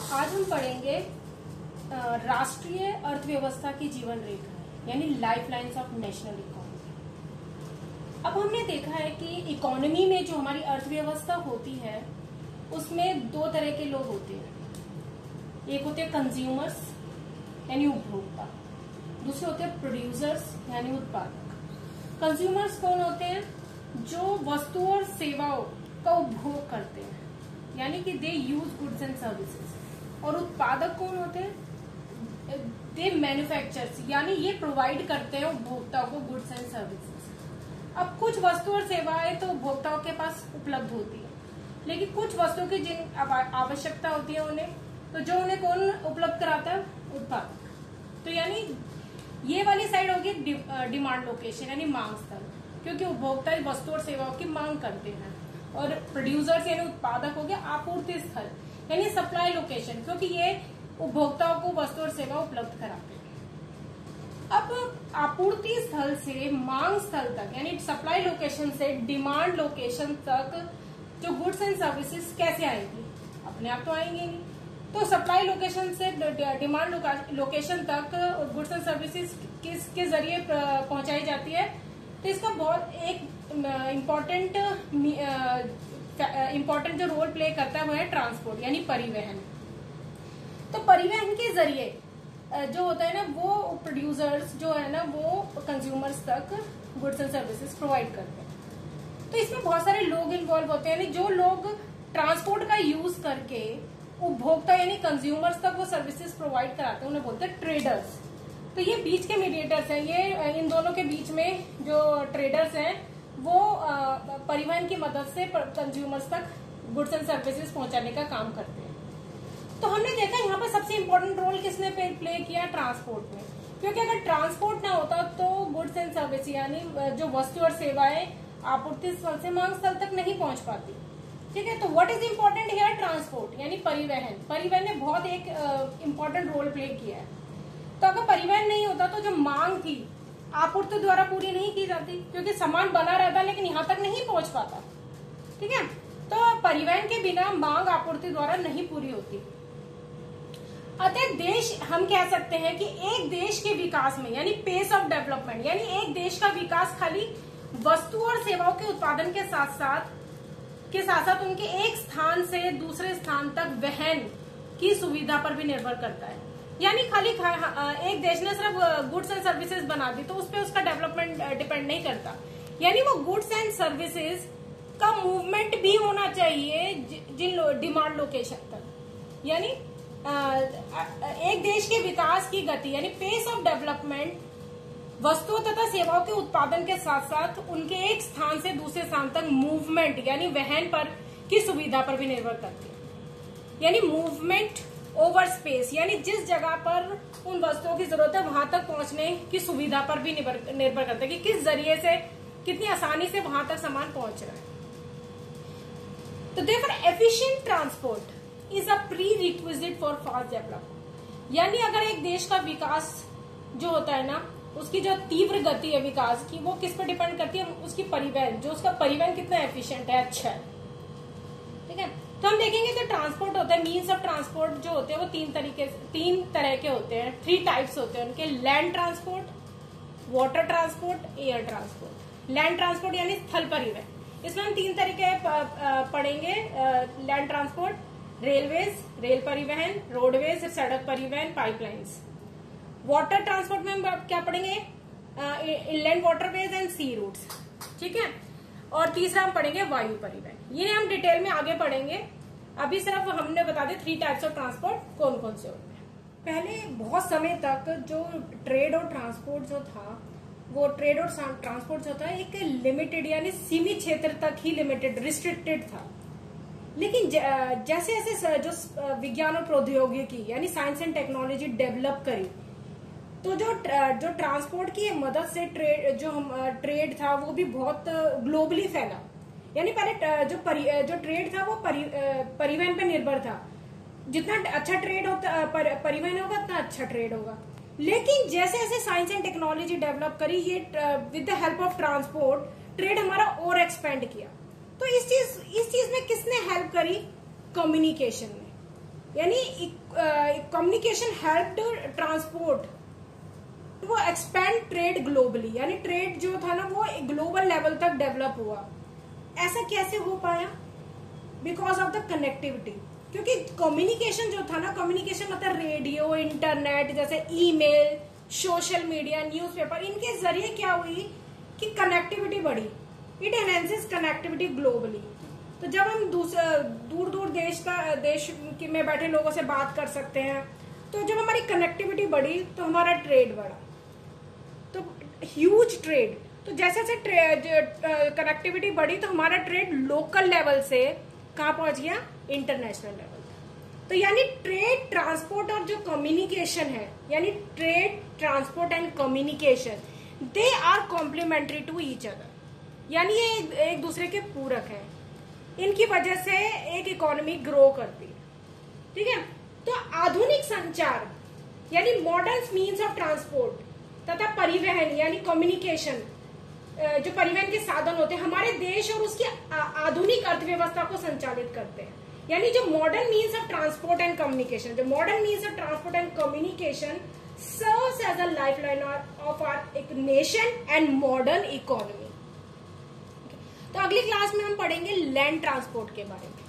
आज हम पढ़ेंगे राष्ट्रीय अर्थव्यवस्था की जीवन रेखा यानी life lines of national economy. अब हमने देखा है कि इकोनॉमी में जो हमारी अर्थव्यवस्था होती है उसमें दो तरह के लोग होते हैं। एक होते हैं कंज्यूमर्स यानी उपभोक्ता, दूसरे होते हैं प्रोड्यूसर्स यानी उत्पादक। कंज्यूमर्स कौन होते हैं? जो वस्तु और सेवाओं का उपभोग करते हैं यानी कि दे यूज गुड्स एंड सर्विसेज। और उत्पादक कौन होते हैं? दे मैन्युफैक्चर्स यानी ये प्रोवाइड करते हैं उपभोक्ताओं को गुड्स एंड सर्विसेज। अब कुछ वस्तु और सेवाएं तो उपभोक्ताओं के पास उपलब्ध होती है, लेकिन कुछ वस्तुओं की जिन आवश्यकता होती है उन्हें, तो जो उन्हें कौन उपलब्ध कराता है? उत्पादक। तो यानी ये वाली साइड होगी डिमांड लोकेशन यानी मांग स्थल, क्योंकि उपभोक्ता वस्तु और सेवाओं की मांग करते हैं। और प्रोड्यूसर्स यानी उत्पादक हो गया आपूर्ति स्थल यानी सप्लाई लोकेशन, क्योंकि ये उपभोक्ताओं को वस्तु और सेवा उपलब्ध कराते हैं। अब आपूर्ति स्थल से मांग स्थल तक यानी सप्लाई लोकेशन से डिमांड लोकेशन तक जो गुड्स एंड सर्विसेज कैसे आएंगी? अपने आप तो आएंगे नहीं। तो सप्लाई लोकेशन से डिमांड लोकेशन तक गुड्स एंड सर्विसेज किसके जरिए पहुंचाई जाती है? तो इसका बहुत एक इम्पोर्टेंट जो रोल प्ले करता है वो है ट्रांसपोर्ट यानी परिवहन। तो परिवहन के जरिए जो होता है ना, वो प्रोड्यूसर्स जो है ना वो कंज्यूमर्स तक गुड्स एंड सर्विसेज प्रोवाइड करते हैं। तो इसमें बहुत सारे लोग इन्वॉल्व होते हैं, यानी जो लोग ट्रांसपोर्ट का यूज करके उपभोक्ता यानी कंज्यूमर्स तक वो सर्विसेज प्रोवाइड कराते हैं उन्हें बोलते हैं ट्रेडर्स। तो ये बीच के मीडिएटर्स हैं, ये इन दोनों के बीच में जो ट्रेडर्स हैं वो परिवहन की मदद से कंज्यूमर्स तक गुड्स एंड सर्विसेज पहुंचाने का काम करते हैं। तो हमने देखा यहाँ पर सबसे इम्पोर्टेंट रोल किसने प्ले किया? ट्रांसपोर्ट में, क्योंकि अगर ट्रांसपोर्ट ना होता तो गुड्स एंड सर्विस यानी जो वस्तु और सेवाएं आपूर्ति स्थल से मांग स्थल तक नहीं पहुंच पाती। ठीक है, तो what is important here? Transport यानी परिवहन। परिवहन ने बहुत एक इम्पोर्टेंट रोल प्ले किया है। तो अगर परिवहन नहीं होता तो जो मांग थी आपूर्ति द्वारा पूरी नहीं की जाती, क्योंकि सामान बना रहता लेकिन यहाँ तक नहीं पहुंच पाता। ठीक है, तो परिवहन के बिना मांग आपूर्ति द्वारा नहीं पूरी होती। अतः देश, हम कह सकते हैं कि एक देश के विकास में यानी पेस ऑफ डेवलपमेंट यानी एक देश का विकास खाली वस्तु और सेवाओं के उत्पादन के साथ साथ उनके एक स्थान से दूसरे स्थान तक वहन की सुविधा पर भी निर्भर करता है। यानी खाली एक देश ने सिर्फ गुड्स एंड सर्विसेज बना दी तो उस पर उसका डेवलपमेंट डिपेंड नहीं करता। यानी वो गुड्स एंड सर्विसेज का मूवमेंट भी होना चाहिए जिन डिमांड लोकेशन तक। यानी एक देश के विकास की गति यानी पेस ऑफ डेवलपमेंट वस्तुओं तथा सेवाओं के उत्पादन के साथ साथ उनके एक स्थान से दूसरे स्थान तक मूवमेंट यानी वहन पर की सुविधा पर भी निर्भर करती है। यानी मूवमेंट ओवर स्पेस यानी जिस जगह पर उन वस्तुओं की जरूरत है वहां तक पहुंचने की सुविधा पर भी निर्भर करता है कि किस जरिए से कितनी आसानी से वहां तक सामान पहुंच रहा है। तो therefore efficient transport is a pre requisite for fast development. यानी अगर एक देश का विकास जो होता है ना, उसकी जो तीव्र गति है विकास की, वो किस पर डिपेंड करती है? उसकी परिवहन, जो उसका परिवहन कितना एफिशिएंट है, अच्छा है। ठीक है, तो हम देखेंगे जो ट्रांसपोर्ट होता है, मीन्स ऑफ ट्रांसपोर्ट जो होते हैं वो तीन तरह के होते हैं, 3 टाइप्स होते हैं उनके। Land transport, water transport, air transport. Land transport यानी स्थल परिवहन, इसमें हम 3 तरीके पढ़ेंगे। लैंड ट्रांसपोर्ट, रेलवेज रेल परिवहन, रोडवेज सड़क परिवहन, पाइपलाइंस। वाटर ट्रांसपोर्ट में हम क्या पढ़ेंगे? Inland waterways and sea routes. ठीक है, और तीसरा हम पढ़ेंगे वायु परिवहन। ये हम डिटेल में आगे पढ़ेंगे, अभी सिर्फ हमने बता दिया 3 टाइप्स ऑफ ट्रांसपोर्ट कौन कौन से होते हैं। पहले बहुत समय तक जो ट्रेड और ट्रांसपोर्ट जो था, वो ट्रेड और ट्रांसपोर्ट जो था एक लिमिटेड यानी सीमित क्षेत्र तक ही लिमिटेड रिस्ट्रिक्टेड था। लेकिन जैसे जैसे जो विज्ञान और प्रौद्योगिकी यानी साइंस एंड टेक्नोलॉजी डेवलप करी, तो जो ट्रांसपोर्ट की मदद से ट्रेड था वो भी बहुत ग्लोबली फैला। यानी पहले जो ट्रेड था वो परिवहन पे निर्भर था। जितना अच्छा ट्रेड होता परिवहन होगा उतना अच्छा ट्रेड होगा। लेकिन जैसे जैसे साइंस एंड टेक्नोलॉजी डेवलप करी, ये with the help of transport trade हमारा और एक्सपेंड किया। तो इस चीज में किसने हेल्प करी? कम्युनिकेशन में। यानी कम्युनिकेशन हेल्प्ड ट्रांसपोर्ट वो एक्सपेंड ट्रेड ग्लोबली, यानी ट्रेड जो था ना वो ग्लोबल लेवल तक डेवलप हुआ। ऐसा कैसे हो पाया? बिकॉज ऑफ द कनेक्टिविटी, क्योंकि कम्युनिकेशन जो था ना, कम्युनिकेशन मतलब रेडियो, इंटरनेट, जैसे ईमेल, सोशल मीडिया, न्यूज़पेपर, इनके जरिए क्या हुई कि कनेक्टिविटी बढ़ी। It enhances connectivity globally. तो जब हम दूर दूर देश में बैठे लोगों से बात कर सकते हैं, तो जब हमारी कनेक्टिविटी बढ़ी तो हमारा ट्रेड बढ़ा, तो ह्यूज ट्रेड। तो जैसे जैसे कनेक्टिविटी बढ़ी तो हमारा ट्रेड लोकल लेवल से कहाँ पहुंच गया? International level. तो यानी ट्रेड, ट्रांसपोर्ट और जो कम्युनिकेशन है, यानी trade, transport and communication, they are complementary to each other, यानी ये एक दूसरे के पूरक है। इनकी वजह से एक इकोनॉमी ग्रो करती है। ठीक है, तो आधुनिक संचार यानी मॉडर्न मीन्स ऑफ ट्रांसपोर्ट तथा परिवहन यानी कम्युनिकेशन, जो परिवहन के साधन होते हैं, हमारे देश और उसकी आधुनिक अर्थव्यवस्था को संचालित करते हैं। यानी जो modern means of transport and communication, जो modern means of transport and communication serves as a lifeline of our एक नेशन एंड मॉडर्न इकोनॉमी। तो अगली क्लास में हम पढ़ेंगे लैंड ट्रांसपोर्ट के बारे में।